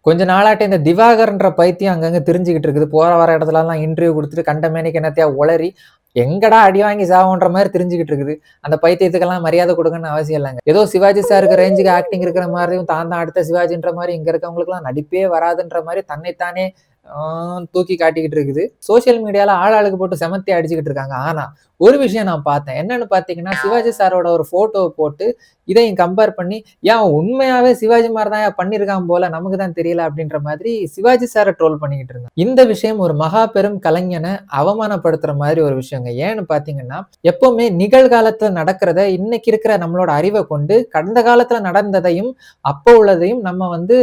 கொஞ்ச நாளாட்ட இந்த திவாகர்ன்ற பைத்தியம் அங்கங்க திரிஞ்சுகிட்டு இருக்குது. போற வர இடத்துலலாம் இன்டர்வியூ குடுத்துட்டு கண்ட மேனிக்கு என்னத்தையா ஒளறி, எங்கடா அடி வாங்கி சாவோன்ற மாரி திரிஞ்சுகிட்டு இருக்குது. அந்த பைத்தியத்துக்கெல்லாம் மரியாதை குடுக்கணும்னு அவசியம் இல்லங்க. ஏதோ சிவாஜி சாருக்கு ரேஞ்சுக்கு ஆக்டிங் இருக்கிற மாரியும், தான் தான் அடுத்த சிவாஜின்ற மாரி இங்க இருக்கவங்களுக்கெல்லாம் நடிப்பே வராதுன்ற மாரி தன்னைத்தானே ஆ தூக்கி காட்டிக்கிட்டு இருக்குது. சோசியல் மீடியால ஆளாளுக்கு போட்டு செமத்தி அடிச்சுக்கிட்டு இருக்காங்க. ஆனா, ஒரு விஷயம் நான் பார்த்தேன். என்னன்னு பார்த்தீங்கன்னா, சிவாஜி சாரோட ஒரு ஃபோட்டோவ போட்டு, இதையும் கம்பேர் பண்ணி, "ஏன் உண்மையாவே சிவாஜி மாரி தான்யா பண்ணியிருக்கான் போல, நமக்கு தான் தெரியல." அப்படின்ற மாதிரி சிவாஜி சார ட்ரோல் பண்ணிக்கிட்டு இருந்தாங்க. இந்த விஷயம் ஒரு மகா பெரும் கலைஞன அவமானப்படுத்துற மாரி ஒரு விஷயங்க. ஏன்னு பார்த்தீங்கன்னா, எப்பவுமே நிகழ்காலத்துல நடக்கிறத இன்னைக்கு இருக்கிற நம்மளோட அறிவ கொண்டு, கடந்த காலத்துல நடந்ததையும், அப்ப உள்ளதையும் நம்ம வந்து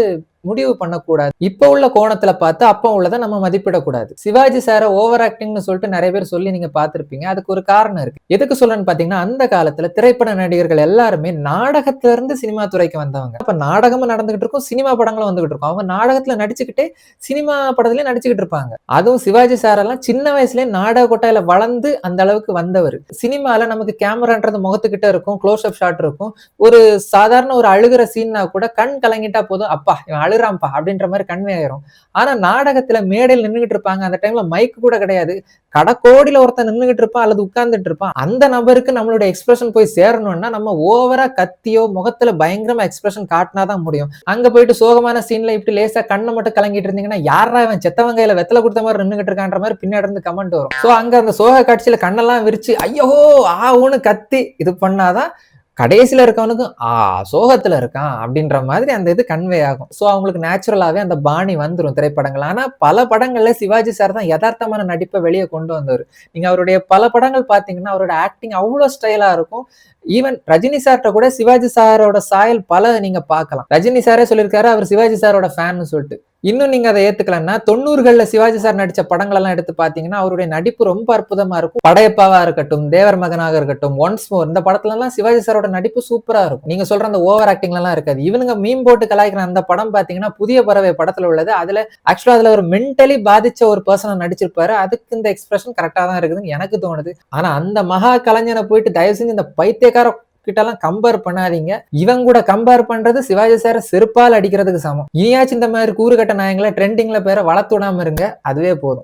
முடிவு பண்ணக்கூடாது. இப்ப உள்ள கோணத்துல பார்த்து அப்ப உள்ளத நம்ம மதிப்பிடக்கூடாது. சிவாஜி சார ஓவர் ஆக்டிங்ன்னு சொல்லிட்டு நெறைய பேர் சொல்லி நீங்க பார்த்திருப்பீங்க. அதுக்கு ஒரு காரணம் இருக்கு. எதுக்கு சொல்றேன்னு பார்த்தீங்கன்னா, அந்த காலத்துல திரைப்பட நடிகர்கள் எல்லாருமே நாடகத்துல இருந்து சினிமா துறைக்கு வந்தவங்க. அப்ப நாடகமும் நடந்துகிட்டு இருக்கும், சினிமா படங்களும் வந்துகிட்டு இருக்கும். அவங்க நாடகத்துல நடிச்சுக்கிட்டே சினிமா படத்துலயும் நடிச்சுக்கிட்டு இருப்பாங்க. அதுவும் சிவாஜி சார் எல்லாம் சின்ன வயசுலயே நாடக கொட்டாயில வளர்ந்து அந்த அளவுக்கு வந்தவரு. சினிமால நமக்கு கேமரான்றது முகத்துக்கிட்ட இருக்கும், க்ளோஸ் அப் ஷாட் இருக்கும். ஒரு சாதாரண ஒரு அழுகுற சீன்னா கூட கண் கலங்கிட்டா போதும், அப்பா இவன் அழுறான்ப்பா அப்படின்ற மாரி கன்வே ஆயிரும். ஆனா நாடகத்துல மேடையில நின்னுகிட்டு இருப்பாங்க. அந்த டைம்ல மைக் கூட கிடையாது. கடக்கோடியில ஒருத்தன் நின்னுகிட்டு இருப்பான் அல்லது உட்கார்ந்துட்டு இருப்பான். அந்த நபருக்கு நம்மளுடைய எக்ஸ்பிரஷன் போய் சேரணும்னா, நம்ம ஓவரா கத்தியோ, முகத்துல பயங்கரமா எக்ஸ்பிரஷன் காட்டினா தான் முடியும். அங்க போயிட்டு சோகமான சீன்ல இப்படி லேசா கண்ண மட்டும் கலங்கிட்டு இருந்தீங்கன்னா, யார்றா இவன் செத்தவன் கையில வெத்தல குடுத்த மாரி நின்னுகிட்டு இருக்கான்ற மாரி பின்னாடி இருந்து கமெண்ட் வரும். சோ அங்க அந்த சோக காட்சியில கண்ணெல்லாம் விரிச்சு, ஐயோ! ஆ ஊன்னு கத்தி இது பண்ணாதான் கடைசில இருக்கவனுக்கும், சோகத்துல இருக்கான் அப்படின்ற மாதிரி அந்த இது கன்வே ஆகும். சோ அவங்களுக்கு நேச்சுரலாவே அந்த பாணி வந்துரும் திரைப்படங்கள். ஆனா பல படங்கள்ல சிவாஜி சார் தான் எதார்த்தமான நடிப்ப வெளிய கொண்டு வந்தவரு. நீங்க அவருடைய பல படங்கள் பார்த்தீங்கன்னா, அவரோட ஆக்டிங் அவ்ளோ ஸ்டைலா இருக்கும். ஈவன் ரஜினி சார்ட்ட கூட சிவாஜி சாரோட சாயல் பல நீங்க பார்க்கலாம். ரஜினி சாரே சொல்லியிருக்காரு, அவர் சிவாஜி சாரோட ஃபேன்னு சொல்ட்டு. இன்னும் நீங்க அத ஏத்துக்கலன்னா, 90கள்ல சிவாஜி சார் நடிச்ச படங்கள் எல்லாம் எடுத்து பார்த்தீங்கன்னா, அவருடைய நடிப்பு ரொம்ப அற்புதமா இருக்கும். படையப்பாவா இருக்கட்டும், தேவர் மகனாக இருக்கட்டும், ஒன்ஸ் மோர் இந்த படத்துலலாம் சிவாஜி சாரோட நடிப்பு சூப்பரா இருக்கும். நீங்க சொல்ற அந்த ஓவர் ஆக்டிங்லாம் இருக்காது. இவனுங்க மீம் போட்டு கலாய்க்கிற அந்த படம் பார்த்தீங்கன்னா, புதிய பறவை படத்துல உள்ளது. ஆக்சுவலா அதுல ஒரு மென்டலி பாதிச்ச ஒரு பெர்சன நடிச்சிருப்பாரு. அதுக்கு இந்த எக்ஸ்பிரஷன் கரெக்ட்டா தான் இருக்குதுன்னு எனக்கு தோணுது. ஆனா அந்த மகா கலைஞன போயிட்டு தயவு செஞ்சு இந்த பைத்தியக்கார கிட்டலாம் கம்பேர் பண்ணாதீங்க. இவன் கூட கம்பேர் பண்றது சிவாஜி சார செருப்பால் அடிக்கிறதுக்கு சமம். இனியாச்சும் இந்த மாதிரி கூறுகட்ட நாயங்கள ட்ரெண்டிங்ல பேர வளர்த்து விடாம இருங்க. அதுவே போதும்.